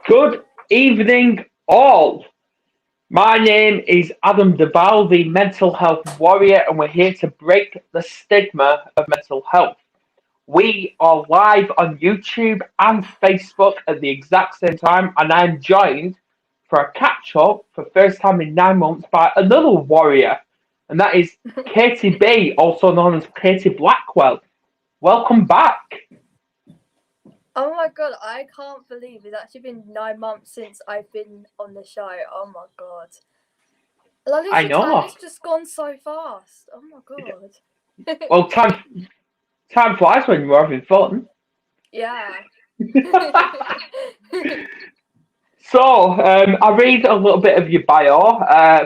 Good evening, all. My name is Adam Deval, the mental health warrior, and we're here to break the stigma of mental health. We are live on YouTube and Facebook at the exact same time, and I'm joined for a catch up for first time in 9 months by another warrior, and that is Katie B, also known as Katie Blackwell. Welcome back. Oh my god, I can't believe it's actually been 9 months since I've been on the show. Oh my god. Like, I literally, time know. has just gone so fast. Oh my god. Well, time flies when you're having fun. Yeah. So, I'll read a little bit of your bio.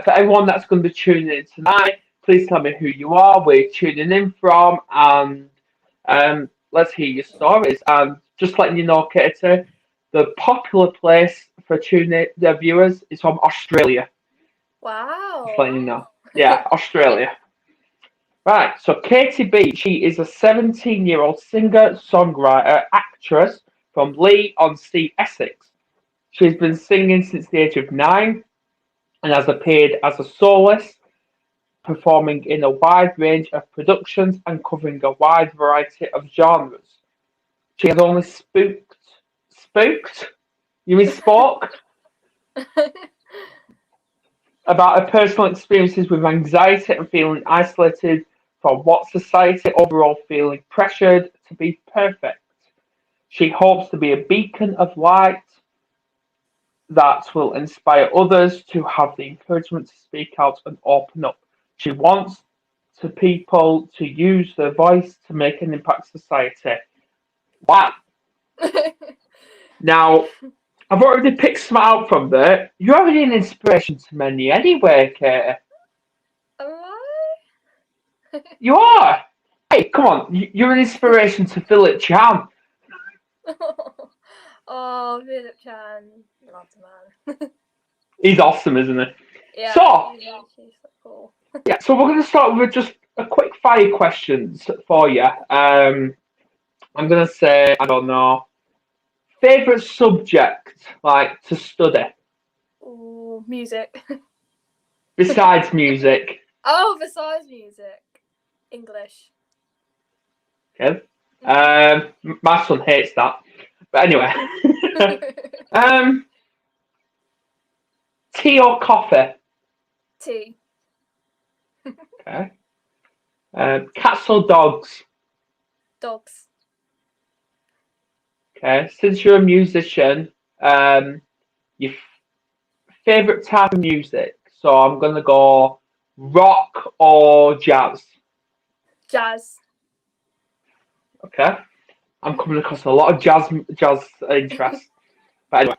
For everyone that's going to be tuning in tonight, please tell me who you are, where you're tuning in from, and let's hear your stories. And just letting you know, Katie, the popular place for tuning the viewers is from Australia. Just letting you Wow. know. Yeah, Australia. Right, so Katie B, she is a 17-year-old singer, songwriter, actress from Leigh On Sea Essex. She's been singing since the age of 9 and has appeared as a soloist, performing in a wide range of productions and covering a wide variety of genres. She has only spooked? You mean spoke? About her personal experiences with anxiety and feeling isolated from what society overall feeling pressured to be perfect. She hopes to be a beacon of light that will inspire others to have the encouragement to speak out and open up. She wants to people to use their voice to make an impact in society. Wow. Now, I've already picked some out from there. You're already an inspiration to many anyway, Katie. Am I? You are. Hey, come on. You're an inspiration to Philip Chan. Oh, Philip Chan. Love the man. He's awesome, isn't he? Yeah, So, she's so cool. yeah, so we're going to start with just a quick fire questions for you. I'm going to say, I don't know, favorite subject, like, to study Ooh, music. besides music. Oh, besides music. English. Okay. My son hates that. But anyway. Tea or coffee? Tea. Okay. Cats or dogs? Dogs. Okay. Since you're a musician, your favorite type of music? So I'm gonna go rock or jazz. Jazz. Okay. I'm coming across a lot of jazz interest. But anyway.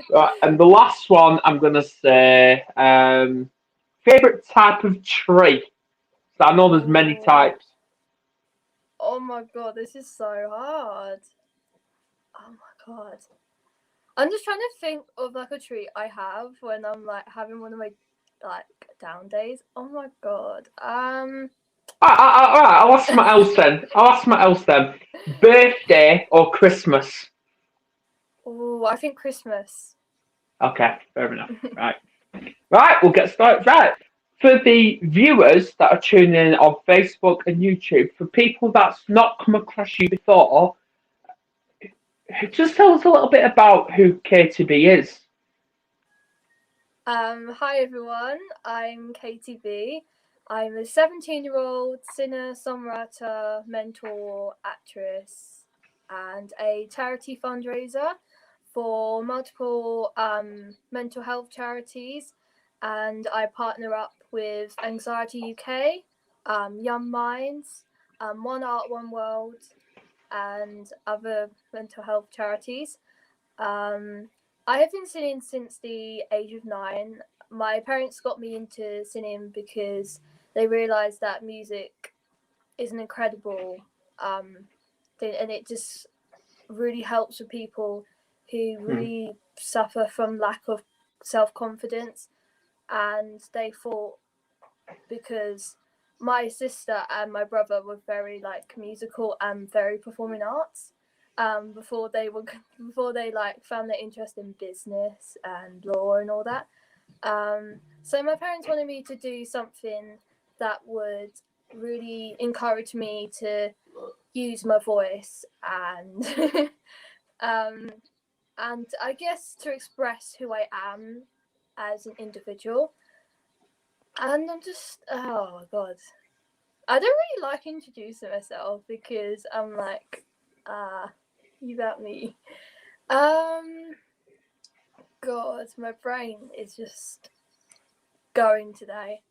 Right, and the last one I'm gonna say favorite type of tree. So I know there's many Ooh. types. Oh my god, this is so hard. Oh my god. I'm just trying to think of like a treat I have when I'm like having one of my like down days. Oh my god. Alright, I'll ask something else then. Birthday or Christmas? Oh, I think Christmas. Okay, fair enough. Right, we'll get started. Right. For the viewers that are tuning in on Facebook and YouTube, for people that's not come across you before, just tell us a little bit about who KTB is. Hi everyone, I'm Katie B. I'm a 17-year-old singer, songwriter, mentor, actress, and a charity fundraiser for multiple mental health charities. And I partner up with Anxiety UK, Young Minds, One Art, One World, and other mental health charities. I have been singing since the age of 9. My parents got me into singing because they realised that music is an incredible thing, and it just really helps with people who really suffer from lack of self-confidence. And they thought, because my sister and my brother were very like musical and very performing arts, before they like found their interest in business and law and all that. So my parents wanted me to do something that would really encourage me to use my voice and and I guess to express who I am as an individual. And I'm just, oh my god, I don't really like introducing myself because I'm like, you got me. God, my brain is just going today.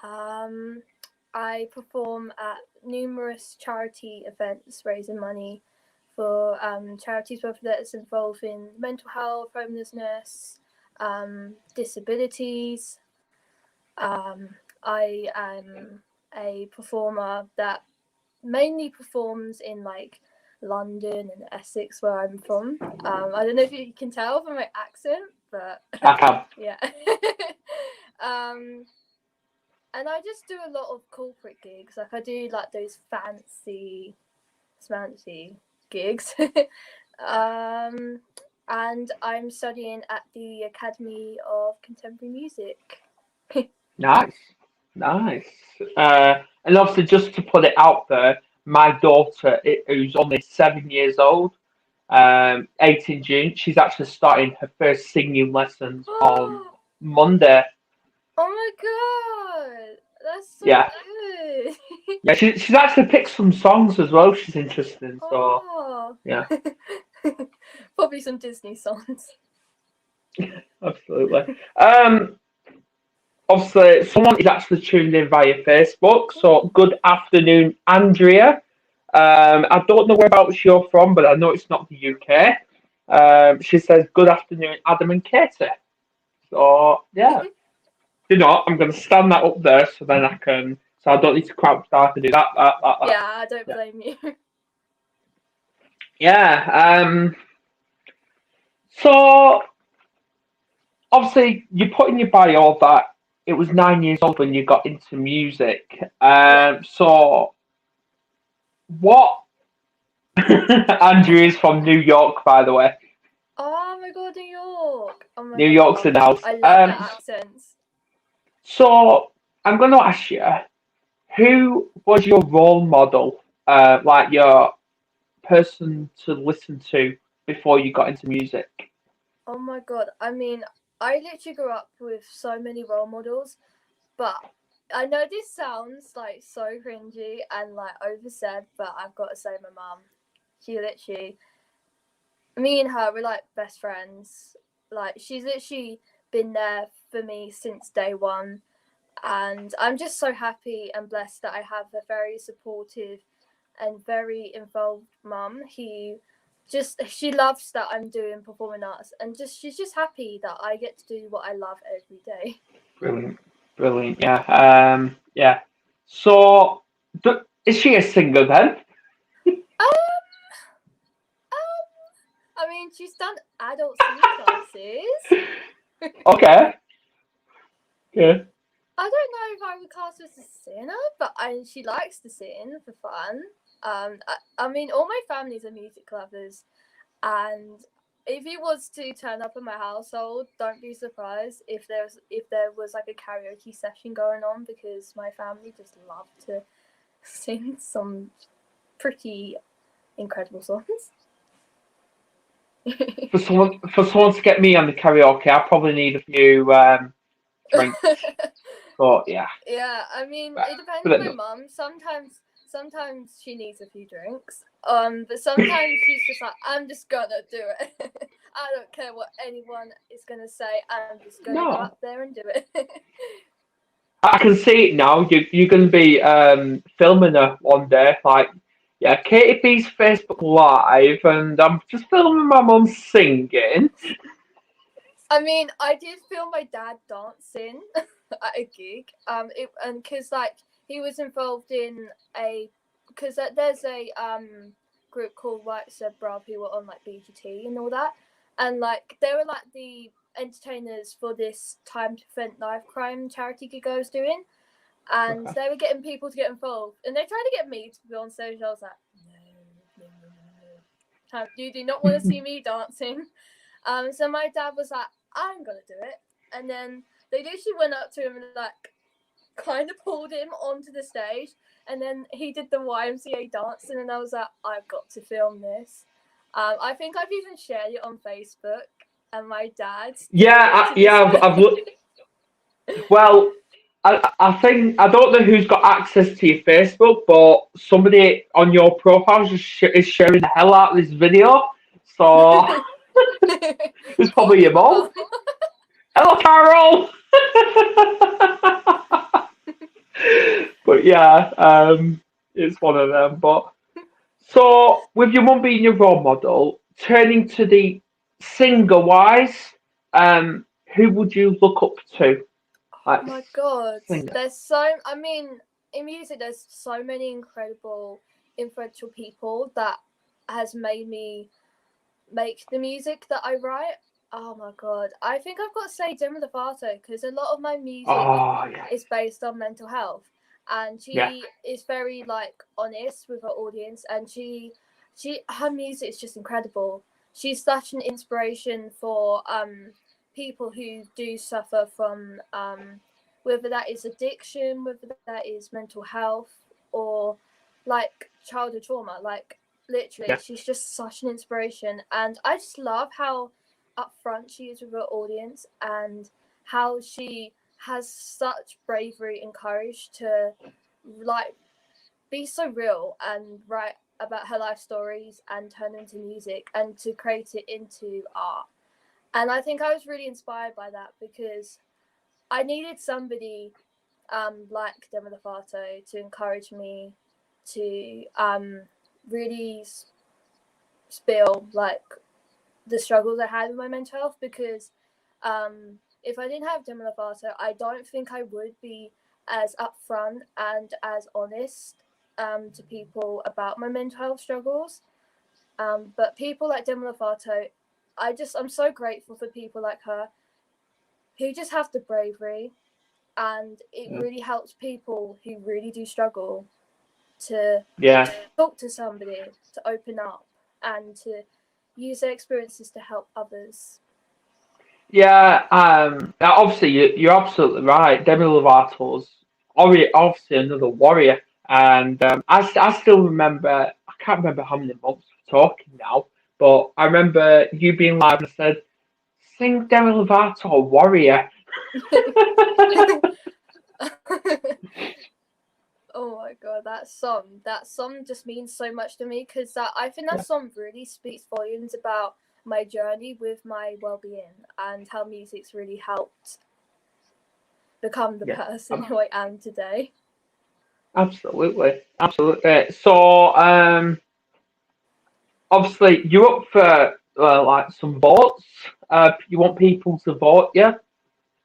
I perform at numerous charity events raising money for charities, whether that's involved in mental health, homelessness, disabilities. I am a performer that mainly performs in like London and Essex, where I'm from. I don't know if you can tell from my accent, but I can. yeah. And I just do a lot of corporate gigs. Like I do like those fancy gigs. And I'm studying at the Academy of Contemporary Music. Nice. And obviously, just to put it out there, my daughter, who's only 7 years old, 18 June, she's actually starting her first singing lessons on Monday. Oh my god, that's so Yeah. good. Yeah, she's actually picked some songs as well. She's interested in, so yeah, Probably some Disney songs. absolutely. Obviously, someone is actually tuned in via Facebook. So, good afternoon, Andrea. I don't know whereabouts you're from, but I know it's not the UK. She says, "Good afternoon, Adam and Katie." So, yeah, you know, I'm going to stand that up there so then I can, so I don't need to crouch down to do that. Yeah, I don't blame you. Yeah. So obviously, you put in your bio that it was 9 years old when you got into music. So what? Andrew is from New York, by the way. Oh my god, New York! Oh my New god, York's in the house. I love their accents. So I'm going to ask you, who was your role model? Like your person to listen to before you got into music? Oh my god, I mean, I literally grew up with so many role models, but I know this sounds like so cringy and like oversaid, but I've got to say my mum. She literally, me and her, we're like best friends. Like she's literally been there for me since day one, and I'm just so happy and blessed that I have a very supportive and very involved mum who just she loves that I'm doing performing arts, and just she's just happy that I get to do what I love every day. Brilliant. Yeah. Yeah. So, is she a singer then? Um, I mean, she's done adult singing classes. Okay. Yeah. I don't know if I would class her as a singer, but she likes to sing for fun. I mean, all my families are music lovers, and if he was to turn up in my household, don't be surprised if there was like a karaoke session going on, because my family just love to sing some pretty incredible songs. For someone to get me on the karaoke, I probably need a few drinks. But yeah. Yeah, I mean, it depends But on my mum. Sometimes she needs a few drinks. But sometimes she's just like, I'm just gonna do it. I don't care what anyone is gonna say. I'm just gonna go up there and do it. I can see it now. You're going to be filming her one day, like, yeah, Katie B's Facebook Live, and I'm just filming my mum singing. I mean, I did film my dad dancing at a gig. And because like he was involved in because there's a group called White Said Bruv who were on like BGT and all that, and like they were like the entertainers for this Time to Prevent Knife Crime charity gig I was doing, and they were getting people to get involved, and they tried to get me to be on stage. I was like, no. time. You do not want to see me dancing. So my dad was like, I'm gonna do it. And then they literally went up to him and like kind of pulled him onto the stage. And then he did the YMCA dance, and then I was like, I've got to film this. I think I've even shared it on Facebook, and my dad. I've looked. Well, I think I don't know who's got access to your Facebook, but somebody on your profile is sharing the hell out of this video. So it's probably your mom. Hello, Carol. But yeah, it's one of them. But so with your mum being your role model, turning to the singer wise, who would you look up to? Oh my god, singer. I mean, in music there's so many incredible, influential people that has made me make the music that I write. Oh my god, I think I've got to say Demi Lovato, because a lot of my music Oh yeah. is based on mental health, and she is very like honest with her audience, and her music is just incredible. She's such an inspiration for people who do suffer from whether that is addiction, whether that is mental health, or like childhood trauma. Like literally, she's just such an inspiration, and I just love how upfront she is with her audience, and how she has such bravery and courage to like be so real and write about her life stories and turn it into music and to create it into art. And I think I was really inspired by that, because I needed somebody like Demi Lovato to encourage me to really spill like the struggles I had with my mental health, because if I didn't have Demi Lovato, I don't think I would be as upfront and as honest to people about my mental health struggles. But people like Demi Lovato, I'm so grateful for people like her who just have the bravery, and it really helps people who really do struggle to talk to somebody, to open up, and to use their experiences to help others. Yeah, obviously you're absolutely right. Demi Lovato's obviously another warrior, and I still remember. I can't remember how many months we're talking now, but I remember you being live and said, "Sing Demi Lovato, Warrior." Oh my god, that song just means so much to me, because I think that song really speaks volumes about my journey with my well-being, and how music's really helped become the person who I am today. Absolutely. So, obviously, you're up for like some votes. You want people to vote you.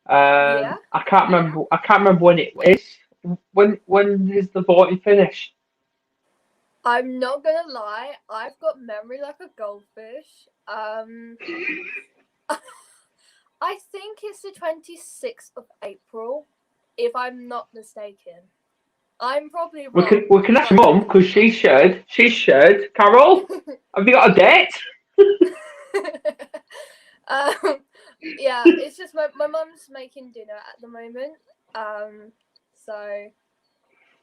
I can't remember. I can't remember when it is. When is the voting finished? I'm not gonna lie, I've got memory like a goldfish. I think it's the 26th of April, if I'm not mistaken. I'm probably wrong. We can ask Mum, because she shared. Carol, have you got a date? Yeah, it's just my mum's making dinner at the moment. So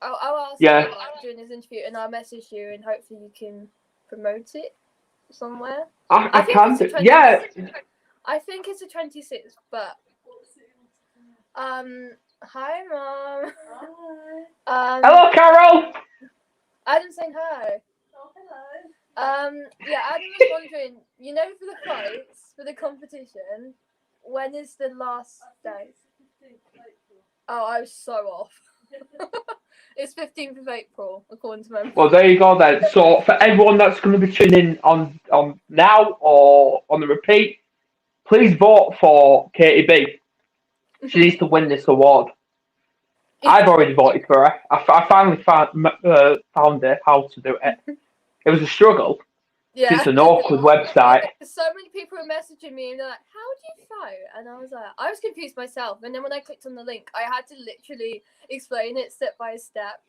I'll ask you like, during this interview, and I'll message you, and hopefully you can promote it somewhere. I can do. Yeah. I think it's the 26th, but hi Mom. Hi. Hello, Carol. Adam saying hi. Oh, hello. Yeah, Adam was wondering, for the votes, for the competition, when is the last day? Oh, I was so off. It's 15th of April, according to my... Well, there you go then. So for everyone that's going to be tuning in on now or on the repeat, please vote for Katie B. She needs to win this award. I've already voted for her. I finally found her how to do it. It was a struggle. Yeah. It's an awkward website. So many people were messaging me, and they're like, how do you vote? And I was like, I was confused myself. And then when I clicked on the link, I had to literally explain it step by step.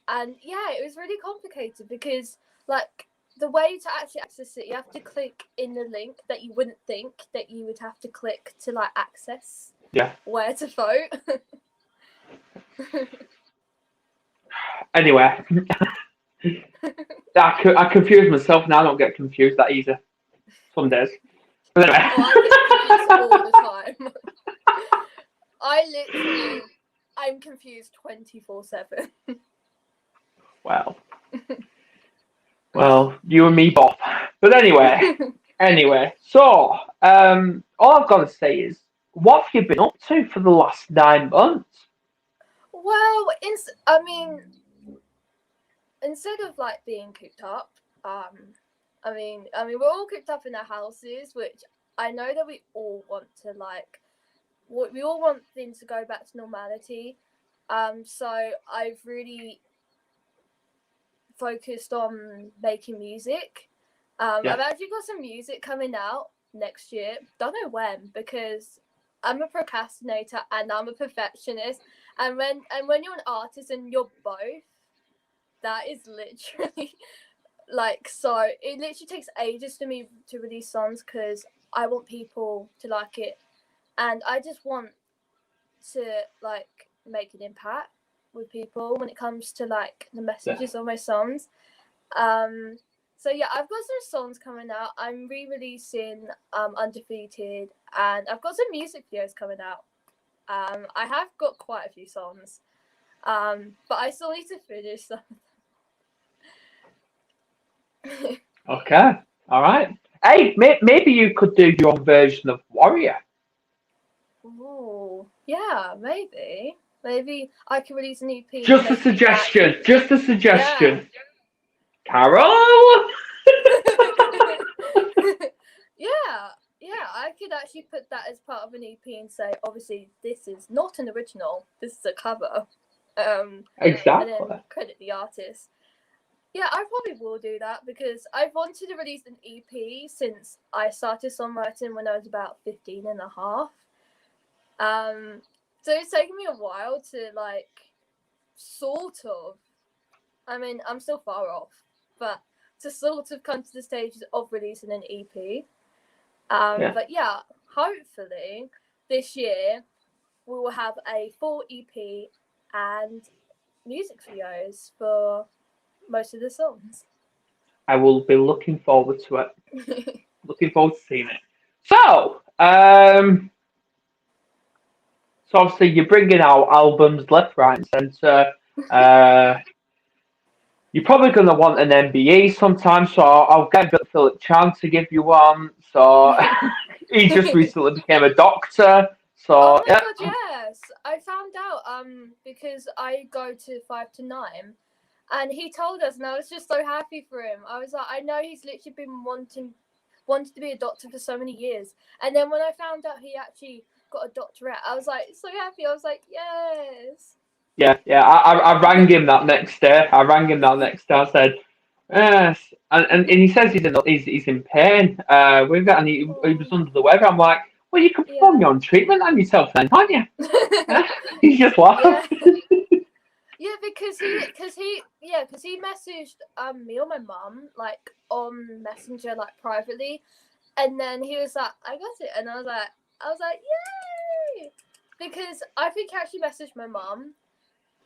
And yeah, it was really complicated, because like the way to actually access it, you have to click in the link that you wouldn't think that you would have to click to like access where to vote. Anyway, I confuse myself now. I don't get confused that easy some days. But anyway. Oh, I get confused all the time. I'm confused 24/7. Well, you and me both. But anyway. So, all I've got to say is, what have you been up to for the last 9 months? Well, instead of like being cooped up, I mean, we're all cooped up in our houses, which I know that we all want to like. We all want things to go back to normality. So I've really focused on making music. I've actually got some music coming out next year. Don't know when, because I'm a procrastinator and I'm a perfectionist. And when you're an artist and you're both, that is literally like, so it literally takes ages for me to release songs because I want people to like it, and I just want to like make an impact with people when it comes to like the messages of my songs. So yeah, I've got some songs coming out. I'm re-releasing Undefeated, and I've got some music videos coming out. I have got quite a few songs, but I still need to finish some. Okay, all right. Hey, maybe you could do your own version of Warrior. Ooh, yeah, maybe. Maybe I can release an EP. Just a suggestion. Yeah. Carol. Yeah, I could actually put that as part of an EP and say, obviously, this is not an original. This is a cover. Exactly. And then credit the artist. Yeah, I probably will do that because I've wanted to release an EP since I started songwriting when I was about 15 and a half. So it's taken me a while to like sort of, I mean, I'm still far off, but to sort of come to the stage of releasing an EP. But yeah, hopefully this year we will have a full EP and music videos for most of the songs. I will be looking forward to it. Looking forward to seeing it. So, so obviously you're bringing out albums left, right, and centre. You're probably going to want an MBE sometime, so I'll get Philip Chan to give you one. So he just recently became a doctor. So oh my god, yes! I found out because I go to 5 to 9, and he told us, and I was just so happy for him. I was like, I know he's literally been wanted to be a doctor for so many years, and then when I found out he actually got a doctorate, I was like so happy. I was like, yes. Yeah. I rang him that next day. I said, yes, and he says he's in pain with that, and he was under the weather. I'm like, well, you can perform your own treatment on yourself then, can't you? He's just laughed. Yeah, because he messaged me or my mum like on Messenger like privately, and then he was like, I got it, and I was like, yay! Because I think he actually messaged my mum.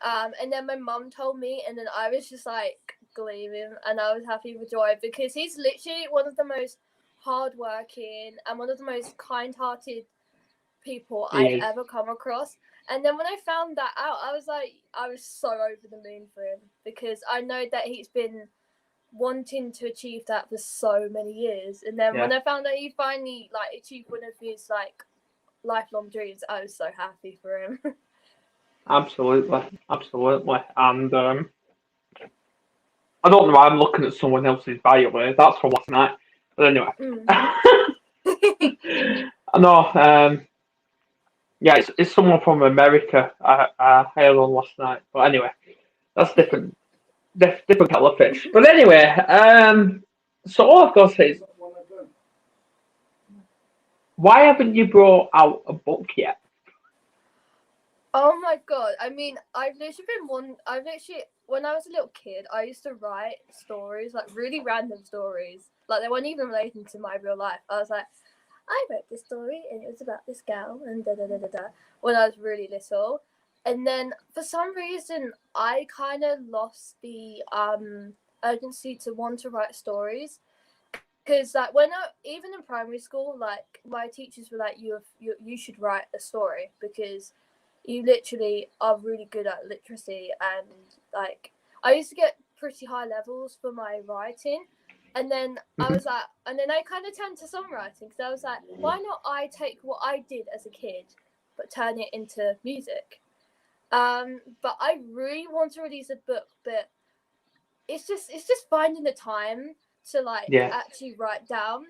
And then my mum told me, and then I was just like gleaming, and I was happy with joy because he's literally one of the most hardworking and one of the most kind-hearted people I've ever come across. And then when I found that out, I was so over the moon for him because I know that he's been wanting to achieve that for so many years. And then when I found out he finally like achieved one of his like lifelong dreams, I was so happy for him. Absolutely. And I don't know why I'm looking at someone else's bio. That's from last night. But anyway. I know. Yeah, it's someone from America. I heard on last night. But anyway, that's different kettle of fish. But anyway, so all I've got to say is, why haven't you brought out a book yet? Oh my god! I mean, I've literally when I was a little kid, I used to write stories, like really random stories, like they weren't even relating to my real life. I was like, I wrote this story and it was about this girl and da da da da da when I was really little, and then for some reason I kind of lost the urgency to want to write stories. Because like even in primary school, like my teachers were like, you should write a story because you literally are really good at literacy, and like I used to get pretty high levels for my writing, and then I Mhm. was like, and then I kind of turned to songwriting because I was like, why not I take what I did as a kid but turn it into music. But I really want to release a book, but it's just finding the time to like Yeah. actually write down,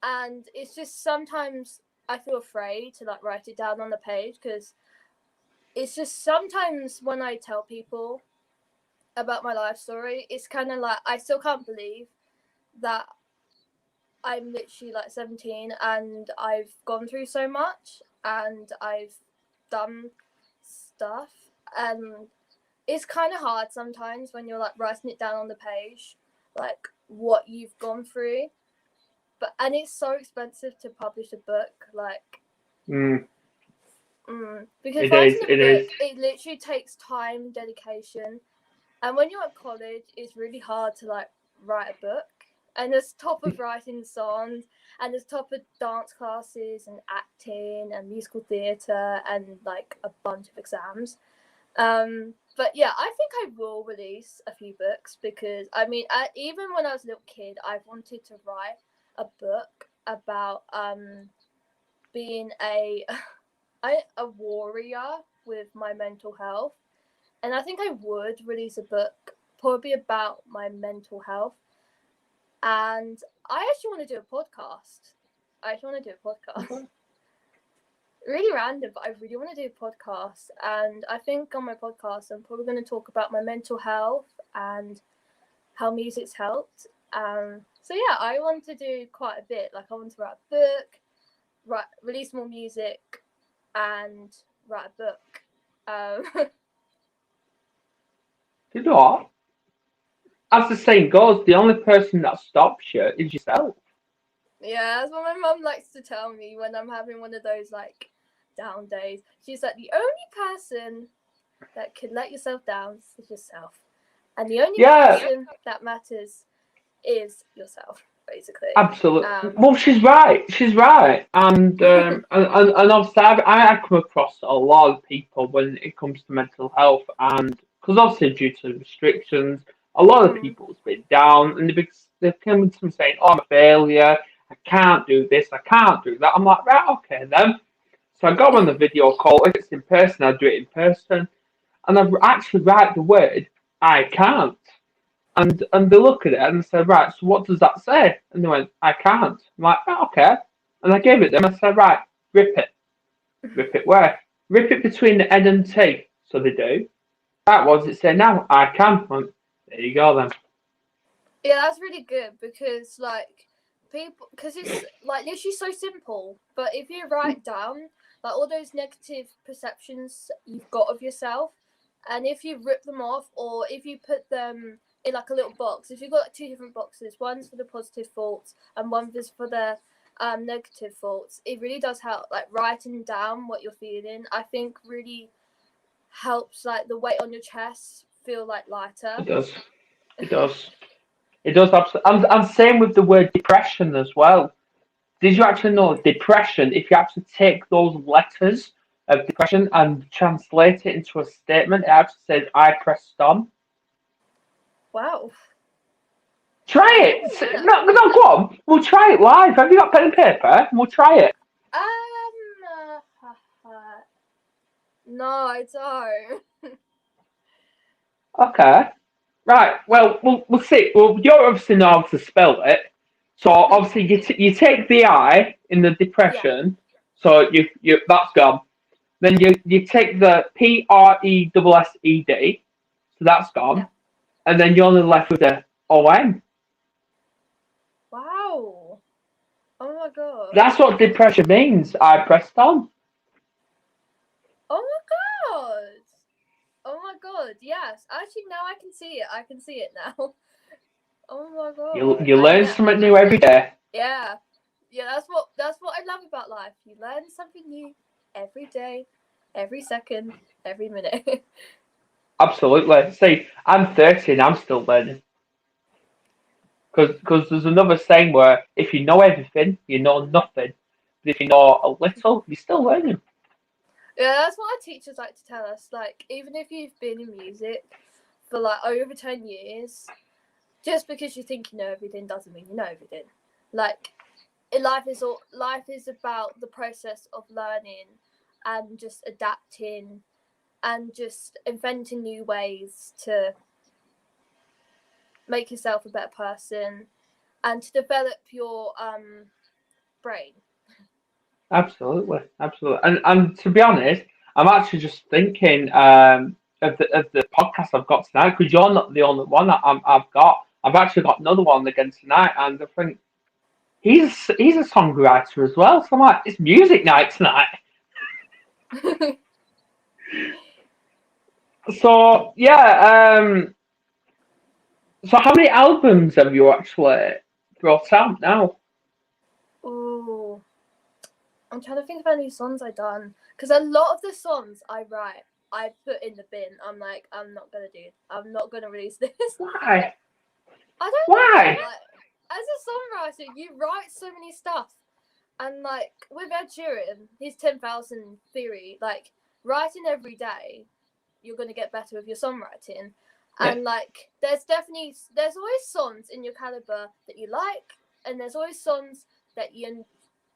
and it's just sometimes I feel afraid to like write it down on the page because it's just sometimes when I tell people about my life story, it's kind of like I still can't believe that I'm literally like 17 and I've gone through so much and I've done stuff, and it's kind of hard sometimes when you're like writing it down on the page, like what you've gone through. And it's so expensive to publish a book, like Mm, because it writing is. a It book is. it literally takes time, dedication, and when you're at college, it's really hard to like write a book. And there's top of writing songs, and there's top of dance classes and acting and musical theatre and like a bunch of exams. But yeah, I think I will release a few books because I mean, even when I was a little kid, I wanted to write a book about being a warrior with my mental health, and I think I would release a book probably about my mental health. And I actually want to do a podcast. I actually want to do a podcast. Okay. Really random, but I really want to do a podcast. And I think on my podcast, I'm probably going to talk about my mental health and how music's helped. So yeah, I want to do quite a bit. Like I want to write a book, release more music, and write a book. You know what? As the saying goes, the only person that stops you is yourself. Yeah, that's what my mum likes to tell me when I'm having one of those like down days. She's like, the only person that can let yourself down is yourself, and the only Yeah, person that matters is yourself, basically. absolutely. Well, she's right. She's right. And obviously, I come across a lot of people when it comes to mental health, and because obviously due to restrictions, a lot of mm, people's been down, and they've come to me saying, "Oh, I'm a failure. I can't do this. I can't do that." I'm like, right, okay, then. So I go on the video call. If it's in person, I do it in person, and I actually write the word "I can't." And they look at it and say, right, so what does that say? And they went, I can't. I'm like, oh, okay. And I gave it them. I said, right, rip it. Rip it where? Rip it between the N and T. So they do. Right, what does it say now? I can. Well, there you go then. yeah, that's really good because like people, because it's like literally so simple. But if you write down like all those negative perceptions you've got of yourself, and if you rip them off, or if you put them in like a little box, if you've got like, two different boxes, one's for the positive thoughts and one is for the negative thoughts, it really does help. Like writing down what you're feeling, I think really helps like the weight on your chest feel like lighter. It does. It does. It does absolutely. And same with the word depression as well. Did you actually know depression, if you actually take those letters of depression and translate it into a statement, it actually says, I pressed on. Wow. Try I it. didn't know that. No, no, go on. We'll try it live. Have you got pen and paper? We'll try it. No, I don't. Okay. Right. Well, we'll see. Well, you obviously know how to spell it. So obviously you take the I in the Yeah, depression. So you that's gone. Then you take the PRESSED. So that's yeah. gone. And then you're only left with the ON. Wow. Oh my god. That's what depression means. I pressed on. Oh my Yes, actually, now I can see it. I can see it now. Oh my god! You learn something new every day. Yeah, yeah. That's what I love about life. You learn something new every day, every second, every minute. Absolutely. See, I'm 30 and I'm still learning. Because there's another saying where if you know everything, you know nothing. But if you know a little, you're still learning. Yeah, that's what our teachers like to tell us. Like, even if you've been in music for like over 10 years, just because you think you know everything doesn't mean you know everything. Like, life is about the process of learning and just adapting and just inventing new ways to make yourself a better person and to develop your brain. Absolutely, absolutely. And to be honest, I'm actually just thinking of the podcast I've got tonight because you're not the only one I've got. I've actually got another one again tonight, and I think he's a songwriter as well. So I'm like, it's music night tonight. So yeah, so how many albums have you actually brought out now? Ooh, I'm trying to think of any songs I've done because a lot of the songs I write, I put in the bin. I'm like, I'm not gonna release this. Why? I don't Why? know. Like, as a songwriter, you write so many stuff, and like with Ed Sheeran, his 10,000 theory, like writing every day, you're gonna get better with your songwriting. Yeah, And like, there's always songs in your caliber that you like, and there's always songs that you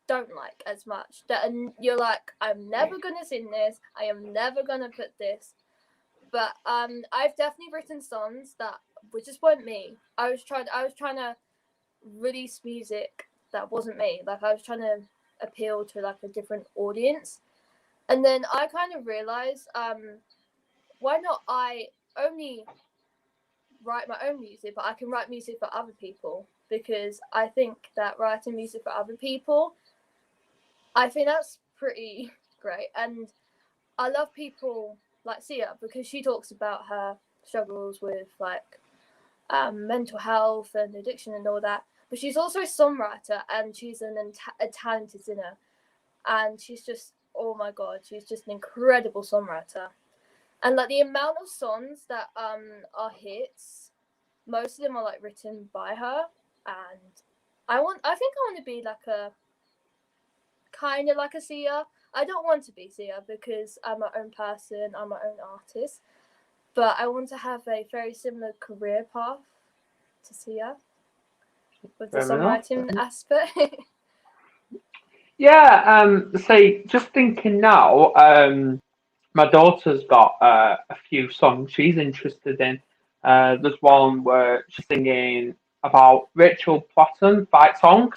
don't like as much. That and you're like, I'm never gonna sing this. I am never gonna put this. But I've definitely written songs that which just weren't me. I was trying to release music that wasn't me. Like I was trying to appeal to like a different audience. And then I kind of realized, why not I only write my own music, but I can write music for other people because I think that writing music for other people, I think that's pretty great. And I love people like Sia because she talks about her struggles with like mental health and addiction and all that. But she's also a songwriter and she's a talented singer. And she's just, oh my god, she's just an incredible songwriter. And like the amount of songs that are hits, most of them are like written by her. And I think I want to be like a kind of like a Sia. I don't want to be Sia because I'm my own person, I'm my own artist. But I want to have a very similar career path to Sia with the fair enough. songwriting aspect. Yeah, say just thinking now, my daughter's got a few songs she's interested in. There's one where she's singing about Rachel Platten, Fight Song.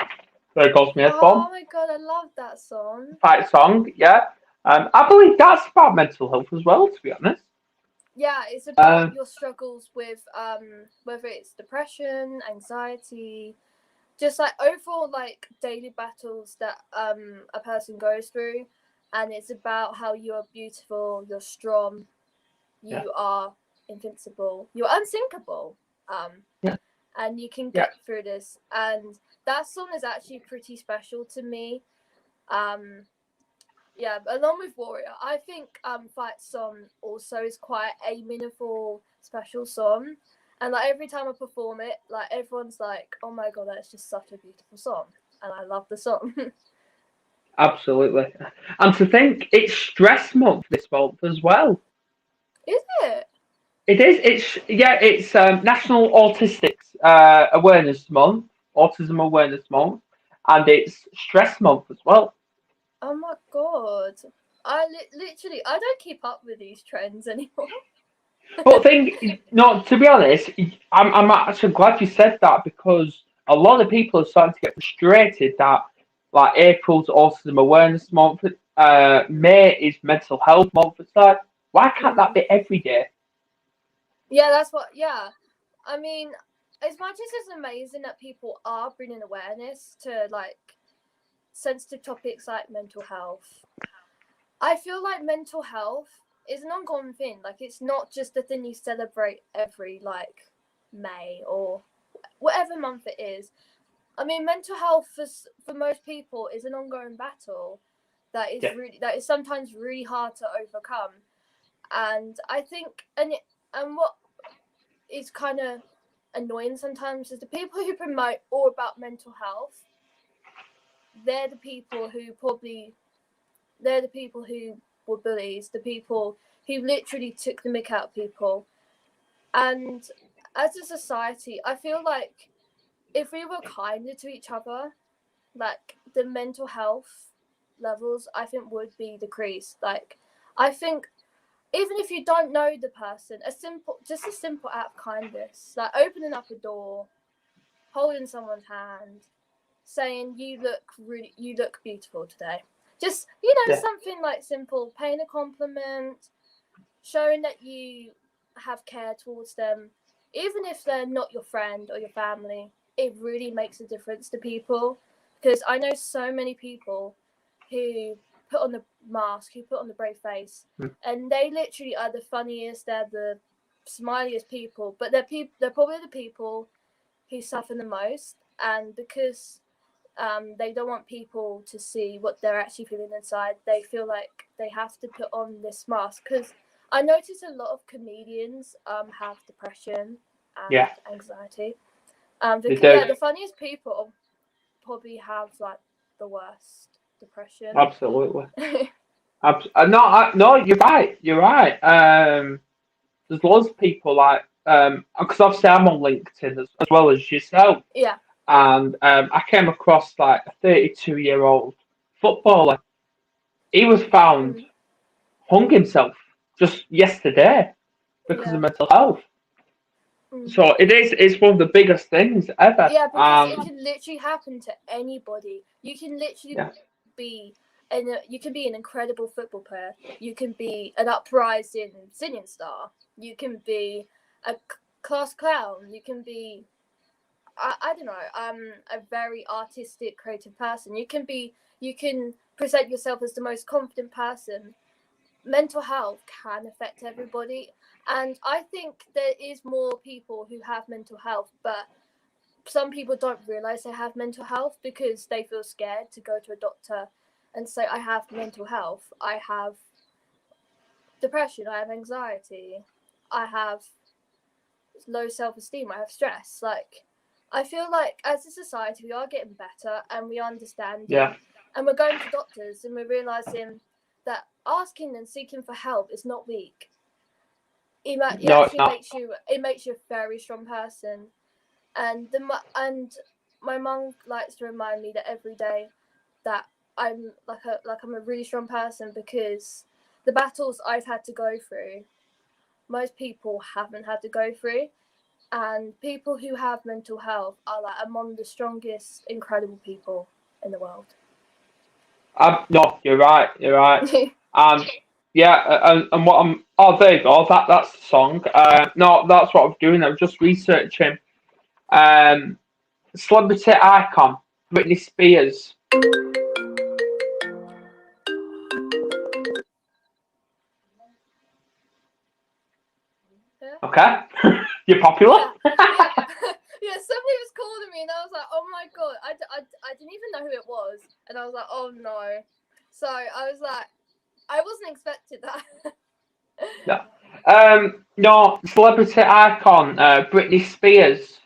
There goes my headphone. Oh my god, I love that song. Fight Song, yeah. I believe that's about mental health as well, to be honest. Yeah, it's about Um, your struggles with whether it's depression, anxiety, just like overall like daily battles that a person goes through, and it's about how you are beautiful, you're strong, yeah, you are invincible, you're unsinkable, yeah, and you can yeah. get through this. And that song is actually pretty special to me. Um, yeah, along with Warrior, I think Fight Song also is quite a meaningful, special song. And like every time I perform it, like everyone's like, "Oh my god, that's just such a beautiful song," and I love the song. Absolutely. And to think it's stress month this month as well. Is it? It is. It's yeah. It's National Autistic Awareness Month, Autism Awareness Month, and it's Stress Month as well. Oh my god, literally I don't keep up with these trends anymore. But think, no, to be honest, I'm actually glad you said that because a lot of people are starting to get frustrated that like April's Autism Awareness Month, May is Mental Health Month. It's like, why can't that Mm. be every day? Yeah, that's what. Yeah, I mean, as much as it's amazing that people are bringing awareness to like sensitive topics like mental health, I feel like mental health. it's an ongoing thing. Like, it's not just a thing you celebrate every like May or whatever month it is. I mean, mental health for most people is an ongoing battle that is that is sometimes really hard to overcome. And I think, and what is kind of annoying sometimes is the people who promote all about mental health. They're the people who were bullies, the people who literally took the mick out of people. And as a society, I feel like if we were kinder to each other, like the mental health levels, I think would be decreased. Like, I think even if you don't know the person, a simple act of kindness, like opening up a door, holding someone's hand, saying you look beautiful today. Just, something like simple, paying a compliment, showing that you have care towards them, even if they're not your friend or your family. It really makes a difference to people, because I know so many people who put on the mask, who put on the brave face, and they literally are the funniest, they're the smiliest people, but they're probably the people who suffer the most. And because they don't want people to see what they're actually feeling inside, they feel like they have to put on this mask. Because I notice a lot of comedians have depression and anxiety. Because the funniest people probably have like the worst depression. Absolutely. No, you're right. You're right. There's loads of people like because obviously I'm on LinkedIn as well as yourself. Yeah. And I came across like a 32-year-old footballer. He was found hung himself just yesterday because of mental health. So it's one of the biggest things ever. Yeah, because it can literally happen to anybody. You can literally be you can be an incredible football player. You can be an uprising singing star. You can be a class clown. You can be I don't know, a very artistic, creative person. You can present yourself as the most confident person. Mental health can affect everybody, and I think there is more people who have mental health, but some people don't realize they have mental health because they feel scared to go to a doctor and say, I have mental health, I have depression, I have anxiety, I have low self-esteem, I have stress. Like, I feel like as a society we are getting better and we understand it, and we're going to doctors and we're realizing that asking and seeking for help is not weak. It makes you a very strong person. And my mum likes to remind me that every day that I'm I'm a really strong person, because the battles I've had to go through, most people haven't had to go through. And people who have mental health are like among the strongest, incredible people in the world. No, you're right. You're right. And what I'm. Oh, there you go. That's the song. No, that's what I'm doing. I'm just researching. Celebrity icon, Britney Spears. Okay, you're popular. Yeah, somebody was calling me and I was like, oh my god, I didn't even know who it was. And I was like, oh no. So I was like, I wasn't expecting that. No, celebrity icon, Britney Spears.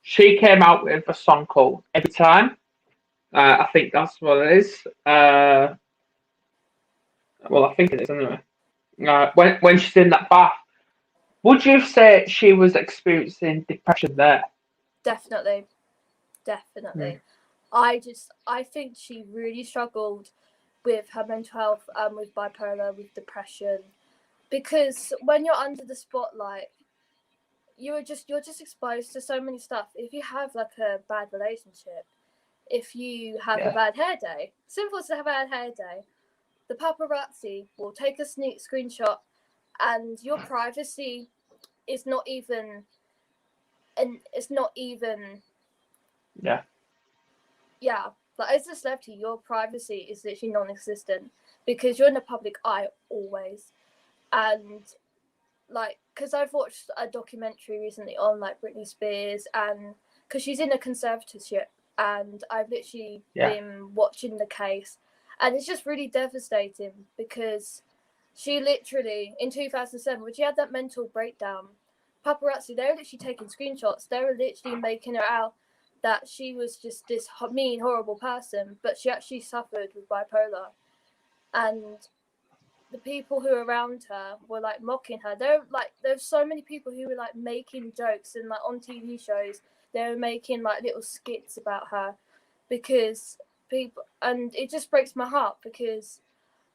She came out with a song called Every Time. I think that's what it is. Well, I think it is anyway. When she's in that bath. Would you say she was experiencing depression there? Definitely. I think she really struggled with her mental health, with bipolar, with depression, because when you're under the spotlight, you're just exposed to so many stuff. If you have like a bad relationship, if you have a bad hair day, simple as to have a bad hair day, the paparazzi will take a screenshot, and your privacy is not even, Like, as a celebrity, your privacy is literally non-existent because you're in the public eye always. And like, because I've watched a documentary recently on like Britney Spears, and because she's in a conservatorship, and I've literally been watching the case, and it's just really devastating because she literally in 2007, when she had that mental breakdown, paparazzi, they were literally taking screenshots. They were literally making her out that she was just this mean, horrible person, but she actually suffered with bipolar, and the people who were around her were like mocking her. There's so many people who were like making jokes, and like on TV shows they were making like little skits about her because people, and it just breaks my heart because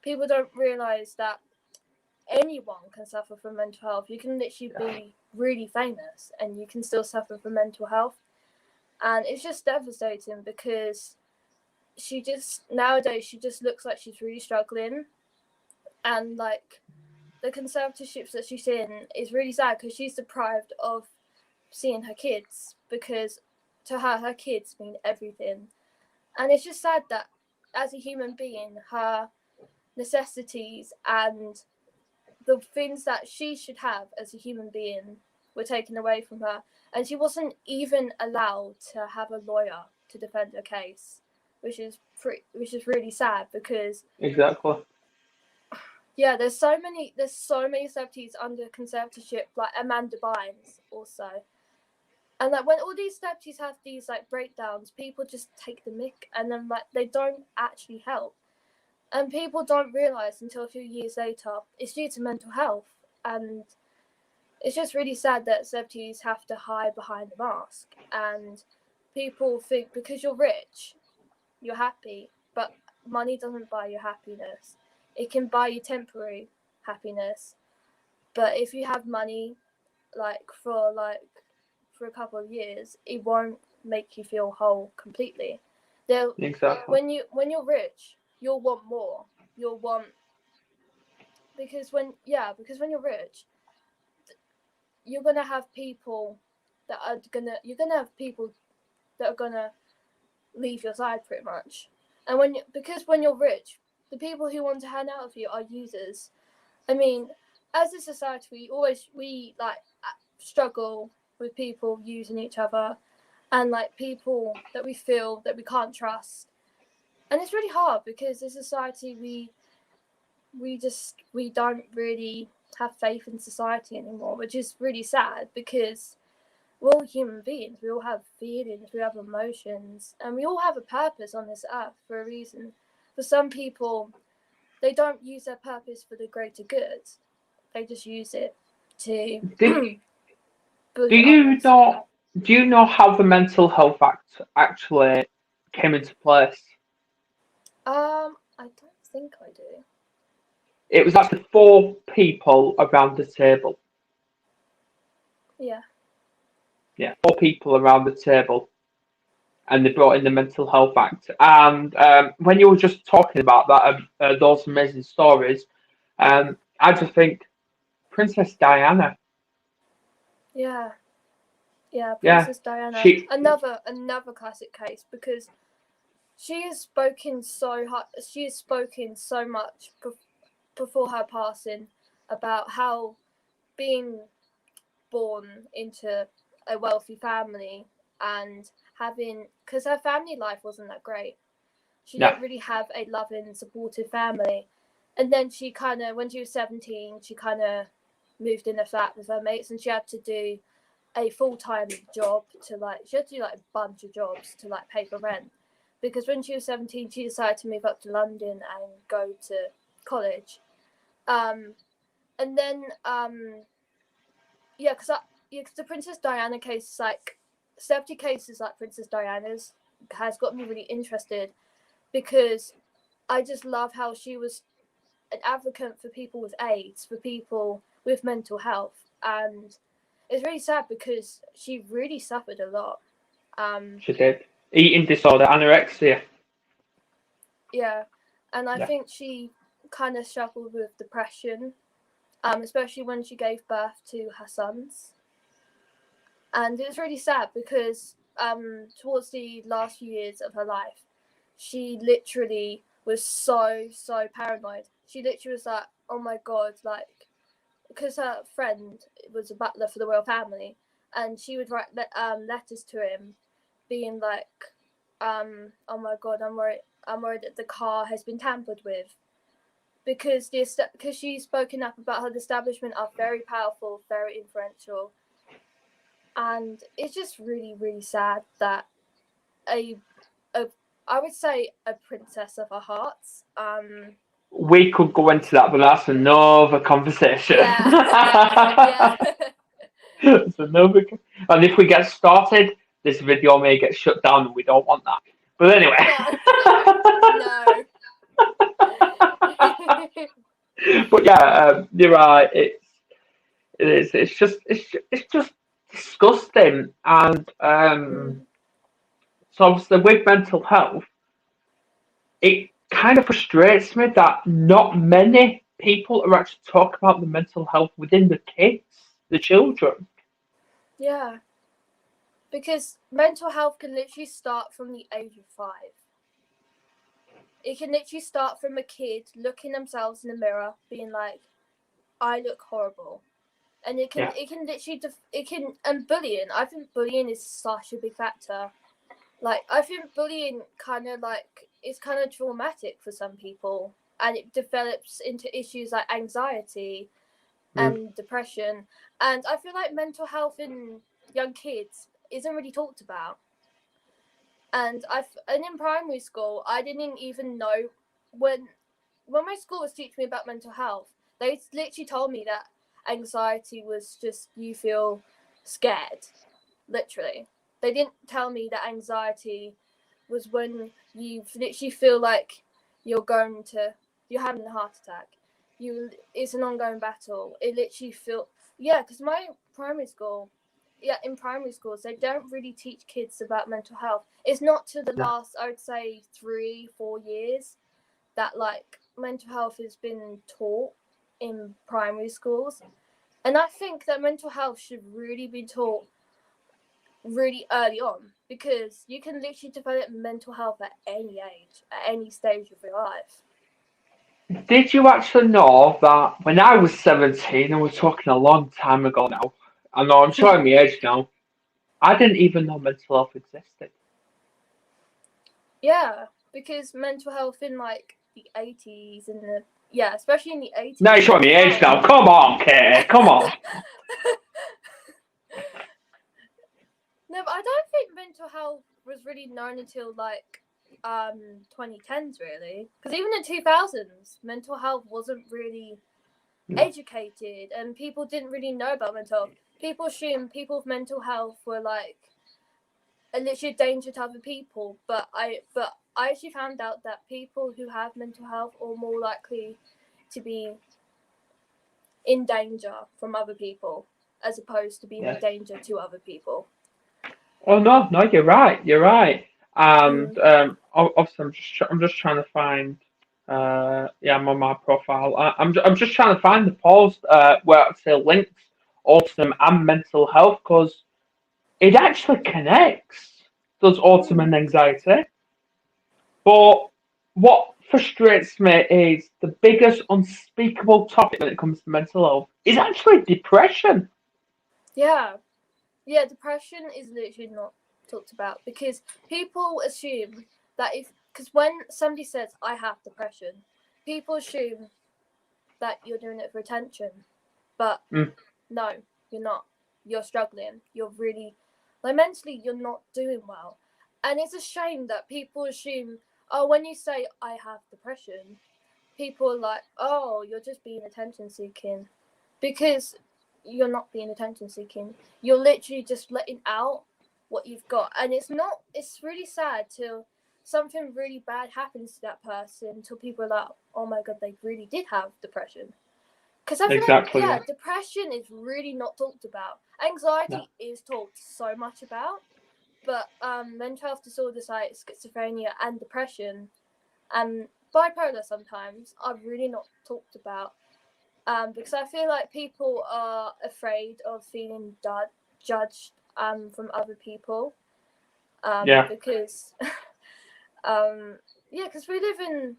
people don't realize that anyone can suffer from mental health. You can literally be really famous and you can still suffer from mental health, and it's just devastating because she just nowadays she just looks like she's really struggling, and like the conservatorships that she's in is really sad because she's deprived of seeing her kids because to her kids mean everything. And it's just sad that as a human being, her necessities and the things that she should have as a human being were taken away from her, and she wasn't even allowed to have a lawyer to defend her case, which is really sad because exactly. yeah, there's so many celebrities under conservatorship, like Amanda Bynes also. And like when all these celebrities have these like breakdowns, people just take the mick and then like they don't actually help. And people don't realise until a few years later it's due to mental health. And it's just really sad that celebrities have to hide behind a mask. And people think because you're rich, you're happy. But money doesn't buy you happiness. It can buy you temporary happiness. But if you have money, for a couple of years, it won't make you feel whole completely. Exactly. When you're rich, you'll want more. You'll want because when you're rich, you're gonna have people you're gonna have people that are gonna leave your side pretty much. And because when you're rich, the people who want to hang out with you are users. I mean, as a society, we struggle with people using each other, and like people that we feel that we can't trust, and it's really hard because as a society we don't really have faith in society anymore, which is really sad because we're all human beings. We all have feelings, we have emotions, and we all have a purpose on this earth for a reason. For some people, they don't use their purpose for the greater good. They just use it to Do, do bully you others. know? Do you know how the Mental Health Act actually came into place? I don't think I do. It was actually four people around the table. Yeah. Yeah, four people around the table, and they brought in the Mental Health Act. And when you were just talking about that, those amazing stories, I just think Princess Diana. Yeah. Yeah, Yeah, Princess Diana. she. Another classic case because she has spoken so hard. She has spoken so much before her passing about how being born into a wealthy family and having because her family life wasn't that great. She Yeah, didn't really have a loving, supportive family, and then she kind of when she was 17, she kind of moved in a flat with her mates, and she had to do a full-time job she had to do like a bunch of jobs to like pay for rent because when she was 17 she decided to move up to London and go to college, and then yeah because the Princess Diana case is like 70 cases like Princess Diana's has got me really interested because I just love how she was an advocate for people with AIDS, for people with mental health, and it's really sad because she really suffered a lot. she did. Eating disorder, anorexia. Yeah, and I Yeah, think she kind of struggled with depression, especially when she gave birth to her sons. And it was really sad because towards the last few years of her life, she literally was so paranoid. She literally was like, oh my god, like, because her friend was a butler for the royal family, and she would write letters to him, being like, oh my god, I'm worried that the car has been tampered with, because she's spoken up about how the establishment are very powerful, very influential, and it's just really, really sad that a I would say a princess of our hearts. We could go into that, but that's another conversation. Yeah. It's another, and if we get started, this video may get shut down, and we don't want that. But anyway. No. But yeah, you're right. It's just disgusting, and so obviously with mental health, it kind of frustrates me that not many people are actually talking about the mental health within the kids, the children. Yeah. Because mental health can literally start from the age of 5. It can literally start from a kid looking themselves in the mirror, being like, I look horrible. And it can literally and bullying. I think bullying is such a big factor. Like, I think bullying is kind of traumatic for some people, and it develops into issues like anxiety and depression. And I feel like mental health in young kids isn't really talked about. And in primary school, I didn't even know when my school was teaching me about mental health. They literally told me that anxiety was just you feel scared, literally. They didn't tell me that anxiety was when you literally feel like you're having a heart attack. It's an ongoing battle. It literally because in primary schools, they don't really teach kids about mental health. It's not to the last, I would say, 3-4 years that like mental health has been taught in primary schools. And I think that mental health should really be taught really early on, because you can literally develop mental health at any age, at any stage of your life. Did you actually know that when I was 17, and we're talking a long time ago now, I know I'm showing my age now, I didn't even know mental health existed. Yeah, because mental health in like the 80s and especially in the 80s. Now you're showing me age now. Come on, Katie. Come on. No, but I don't think mental health was really known until like 2010s, really. Because even in 2000s, mental health wasn't really educated, and people didn't really know about mental health. People assumed people with mental health were like literally a danger to other people, but I actually found out that people who have mental health are more likely to be in danger from other people, as opposed to being a danger to other people. Oh no, you're right. You're right. And obviously, I'm just trying to find. I'm on my profile. I'm just trying to find the post where it say links autism and mental health, because it actually connects. Does autism and anxiety? But what frustrates me is the biggest unspeakable topic when it comes to mental health is actually depression. Yeah. Yeah, depression is literally not talked about, because people assume that because when somebody says, I have depression, people assume that you're doing it for attention. But no, you're not. You're struggling. You're really, like, mentally, you're not doing well. And it's a shame that people assume, oh, when you say, I have depression, people are like, oh, you're just being attention seeking. Because you're not being attention seeking. You're literally just letting out what you've got. And it's really sad till something really bad happens to that person, until people are like, oh my god, they really did have depression. Because I feel like, depression is really not talked about. Anxiety is talked so much about, but mental health disorders like schizophrenia and depression and bipolar sometimes are really not talked about. Because I feel like people are afraid of feeling judged from other people. Because Yeah, because we live in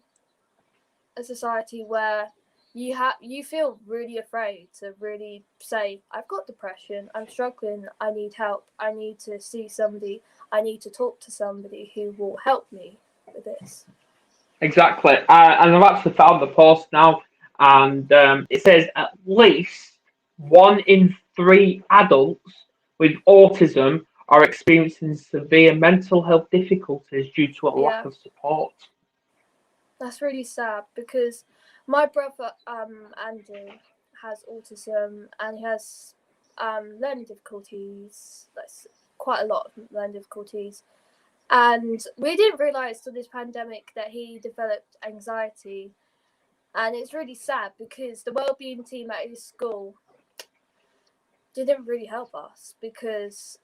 a society where you feel really afraid to really say, I've got depression, I'm struggling, I need help, I need to see somebody, I need to talk to somebody who will help me with this. Exactly. And I've actually found the post now, and it says at least 1 in 3 adults with autism are experiencing severe mental health difficulties due to a lack Yeah, of support. that's really sad because my brother Andrew has autism and he has learning difficulties. That's quite a lot of learning difficulties. And we didn't realise till this pandemic that he developed anxiety. And it's really sad because the wellbeing team at his school didn't really help us because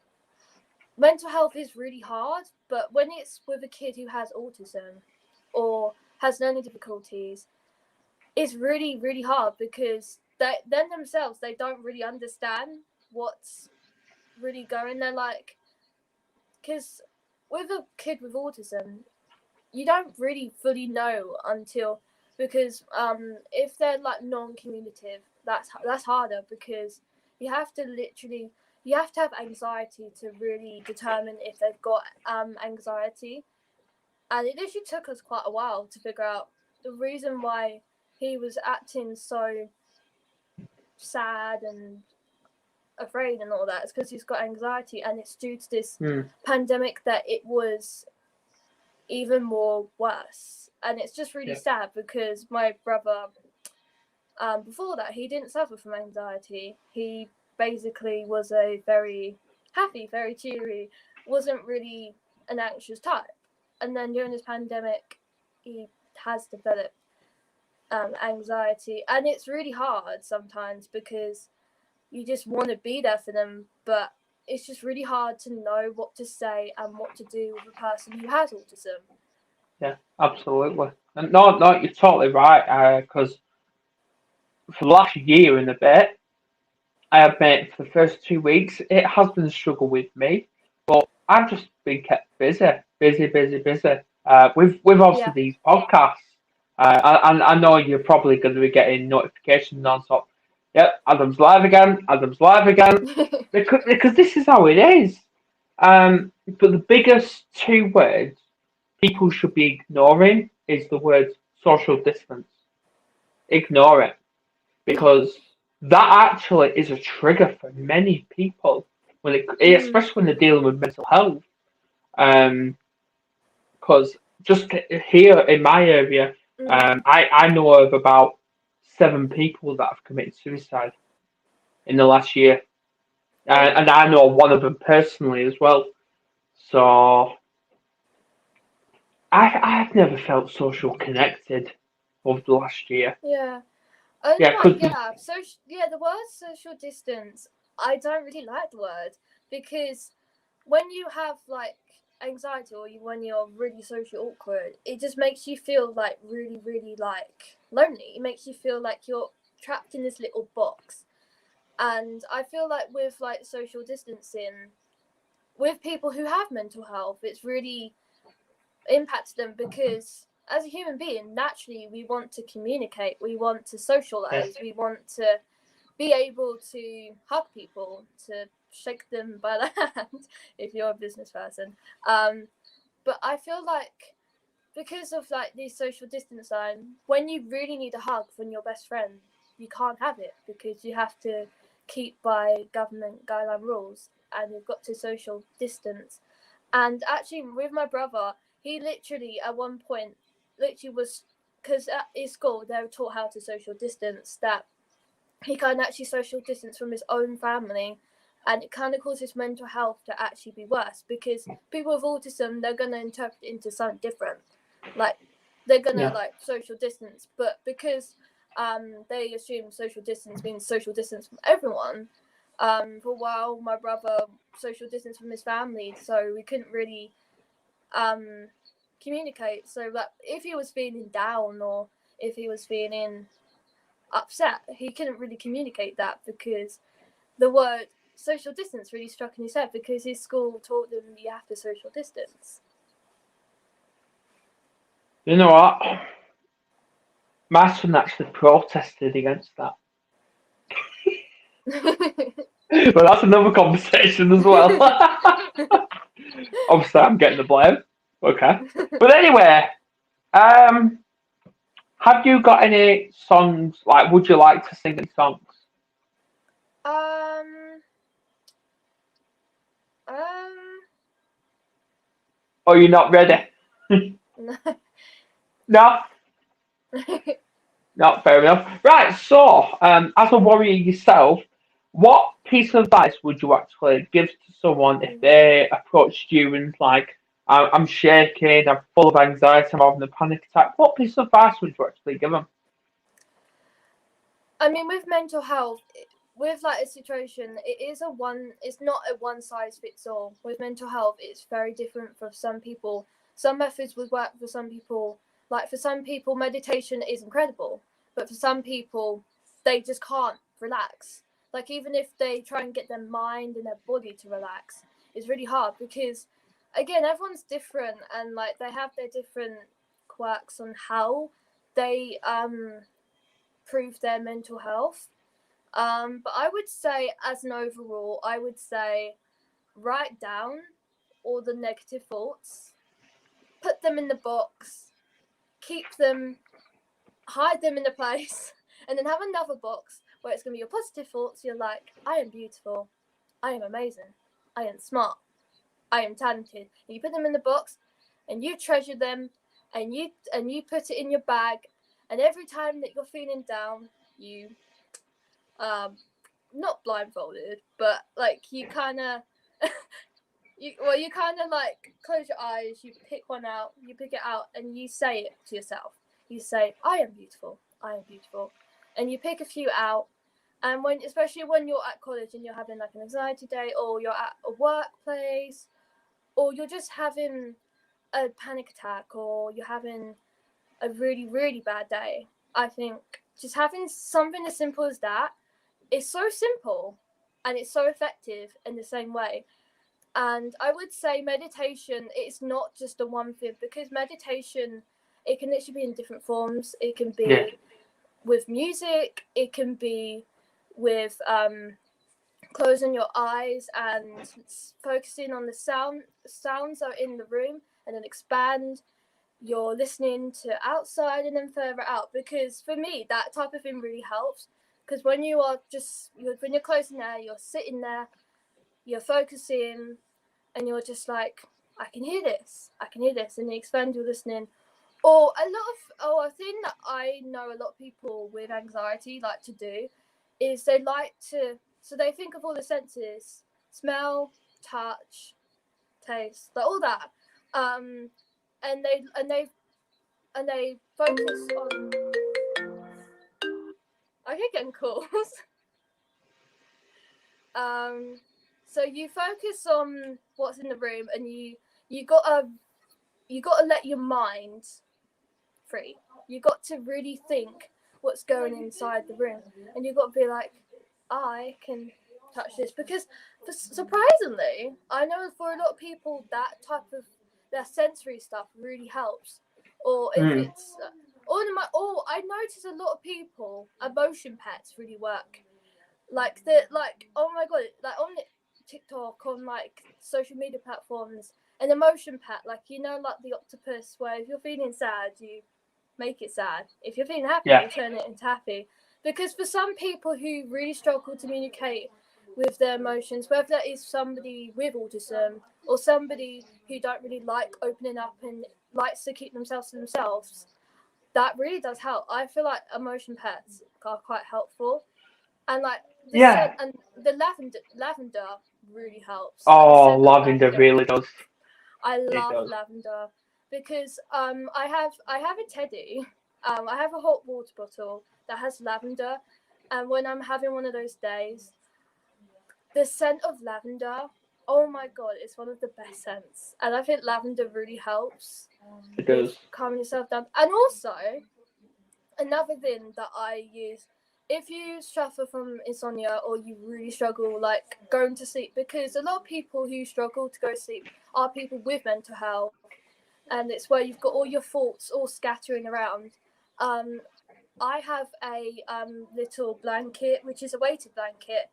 mental health is really hard. But when it's with a kid who has autism or has learning difficulties, it's really, really hard because then themselves, they don't really understand what's really going. They're like, because with a kid with autism, you don't really fully know until because if they're like non-communicative, that's harder because you have to literally you have to have anxiety to really determine if they've got anxiety, and it literally took us quite a while to figure out the reason why he was acting so sad and afraid and all that. It's because he's got anxiety, and it's due to this pandemic that it was even more worse. And it's just really sad because my brother, before that, he didn't suffer from anxiety. He basically was a very happy, very cheery, wasn't really an anxious type. And then during this pandemic, he has developed anxiety, and it's really hard sometimes because you just want to be there for them, but it's just really hard to know what to say and what to do with a person who has autism. Yeah, absolutely. And no, you're totally right. Because for the last year and a bit, I admit for the first 2 weeks, it has been a struggle with me. But I've just been kept busy. With obviously Yeah. these podcasts, and I know you're probably going to be getting notifications non-stop. Yep, Adam's live again. Adam's live again. Because this is how it is. But the biggest 2 words people should be ignoring is the word social distance. Ignore it because that actually is a trigger for many people when especially when they're dealing with mental health. Because just here in my area, I know of about 7 people that have committed suicide in the last year, and I know one of them personally as well. So I've never felt social connected over the last year. Yeah. And Yeah, like, because the word social distance, I don't really like the word because when you have like anxiety or when you're really socially awkward, it just makes you feel like really, really like lonely. It makes you feel like you're trapped in this little box. And I feel like with like social distancing, with people who have mental health, it's really impacts them because as a human being, naturally we want to communicate, we want to socialize, we want to be able to hug people, to shake them by the hand if you're a business person. But I feel like because of like these social distance sign, when you really need a hug from your best friend, you can't have it because you have to keep by government guideline rules and you've got to social distance. And actually, with my brother, he literally at one point literally was because at his school they were taught how to social distance. That he can't actually social distance from his own family, and it kind of causes his mental health to actually be worse because people with autism, they're gonna interpret it into something different, like they're gonna like social distance, but because they assume social distance means social distance from everyone. For a while, my brother social distance from his family, so we couldn't really communicate. So like if he was feeling down or if he was feeling upset, he couldn't really communicate that because the word social distance really struck in his head because his school taught them you have to social distance. You know what? My son actually protested against that. But that's another conversation as well. Obviously, I'm getting the blame. Okay. But anyway, um, have you got any songs? Like, would you like to sing any songs? um, um, Or you're not ready? No, not fair enough. Right. So, as a warrior yourself, what piece of advice would you actually give to someone if they approached you and like, I'm shaking, I'm full of anxiety, I'm having a panic attack? What piece of advice would you actually give them? I mean, with mental health, with like a situation, it's not a one size fits all. With mental health, it's very different for some people. Some methods would work for some people. Like for some people, meditation is incredible, but for some people, they just can't relax. Like even if they try and get their mind and their body to relax, it's really hard because, again, everyone's different and like they have their different quirks on how they improve their mental health. But I would say, as an overall, I would say write down all the negative thoughts, put them in the box, keep them, hide them in a place, and then have another box where it's going to be your positive thoughts. You're like, I am beautiful, I am amazing, I am smart, I am talented. And you put them in the box, and you treasure them, and you put it in your bag. And every time that you're feeling down, you not blindfolded, but like you kind of you kind of like close your eyes, you pick one out, you pick it out, and you say it to yourself. You say, I am beautiful, I am beautiful, and you pick a few out. And when, especially when you're at college and you're having like an anxiety day, or you're at a workplace, or you're just having a panic attack, or you're having a really really bad day, I think just having something as simple as that is so simple, and it's so effective in the same way. And I would say meditation, it's not just a one thing, because meditation, it can literally be in different forms. It can Yeah. be with music, it can be with closing your eyes and focusing on the sounds that are in the room, and then expand. You're listening to outside and then further out, because for me that type of thing really helps. Because when when you're closing there, you're sitting there, you're focusing, and you're just like, I can hear this, and you expand your listening. Or a thing that I know a lot of people with anxiety like to do is they think of all the senses: smell, touch, taste, like all that. um and they focus on, I get getting calls. So you focus on what's in the room, and you gotta let your mind free. You got to really think what's going inside the room, and you got to be like, I can touch this. Because surprisingly, I know for a lot of people that type of their sensory stuff really helps. Or if Mm. it's I notice a lot of people emotion pets really work. Oh my god, like on TikTok, on like social media platforms, an emotion pet, like like the octopus, where if you're feeling sad, you make it sad. If you're feeling happy, Yeah. you turn it into happy. Because for some people who really struggle to communicate with their emotions, whether that is somebody with autism or somebody who don't really like opening up and likes to keep themselves to themselves, that really does help. I feel like emotion pets are quite helpful. And like the scent Yeah. and the lavender really helps. Like the Oh, scent of lavender lavender, really does. I It love does. lavender. Because I have a teddy. I have a hot water bottle that has lavender, and when I'm having one of those days, the scent of lavender, oh my god, it's one of the best scents. And I think lavender really helps It with does. calming yourself down. And also, another thing that I use, if you suffer from insomnia or you really struggle like going to sleep, because a lot of people who struggle to go to sleep are people with mental health, and it's where you've got all your thoughts all scattering around. I have a little blanket, which is a weighted blanket,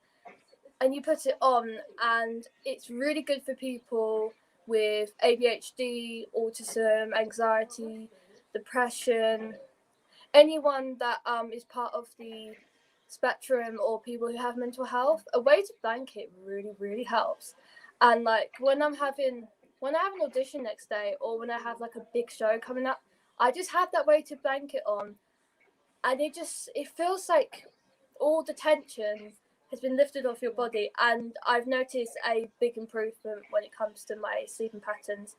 and you put it on, and it's really good for people with ADHD, autism, anxiety, depression, anyone that is part of the spectrum, or people who have mental health. A weighted blanket really helps. And like when I have an audition next day, or when I have like a big show coming up, I just have that weighted blanket on, and it feels like all the tension has been lifted off your body. And I've noticed a big improvement when it comes to my sleeping patterns.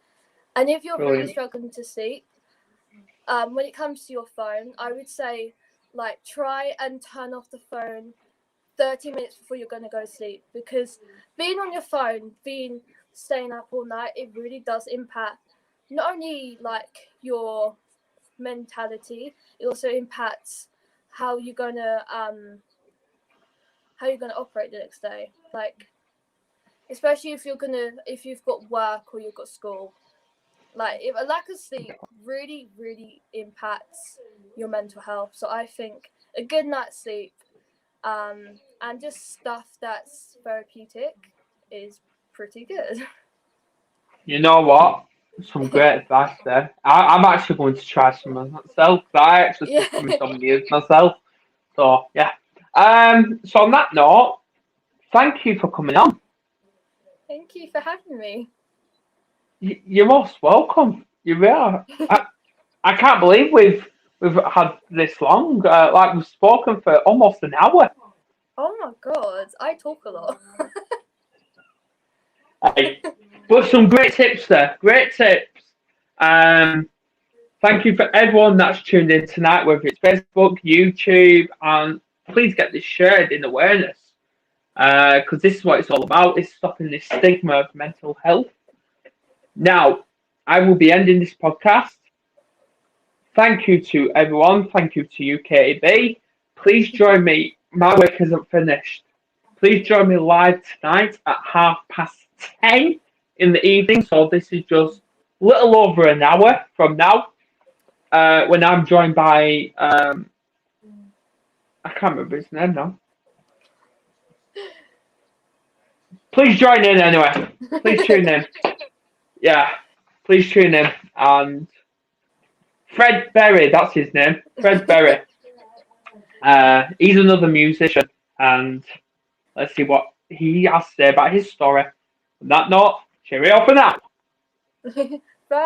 And if you're really struggling to sleep, when it comes to your phone, I would say like try and turn off the phone 30 minutes before you're going to go to sleep, because being on your phone, staying up all night, it really does impact not only like your mentality, it also impacts how you're gonna operate the next day. Like especially if you've got work or you've got school. Like if a lack of sleep really impacts your mental health. So I think a good night's sleep, and just stuff that's therapeutic is pretty good. You know what? Some great advice there. I'm actually going to try some of myself. I actually Yeah. suffer from some years myself. So yeah. So on that note, thank you for coming on. Thank you for having me. You're most welcome. You really are. I can't believe we've had this long. Like we've spoken for almost an hour. Oh my god, I talk a lot. Hey, but some great tips there. Great tips. Thank you for everyone that's tuned in tonight, whether it's Facebook, YouTube, and please get this shared in awareness, because this is what it's all about: is stopping this stigma of mental health. Now, I will be ending this podcast. Thank you to everyone. Thank you to you, Katie B. Please join me. My work isn't finished. Please join me live tonight at 10:30 in the evening. So this is just a little over an hour from now. When I'm joined by I can't remember his name now. Please join in anyway. Please tune in. Yeah, please tune in. And Fred Berry, that's his name. Fred Berry. He's another musician, and let's see what he has to say about his story. On that note, cheerio for now.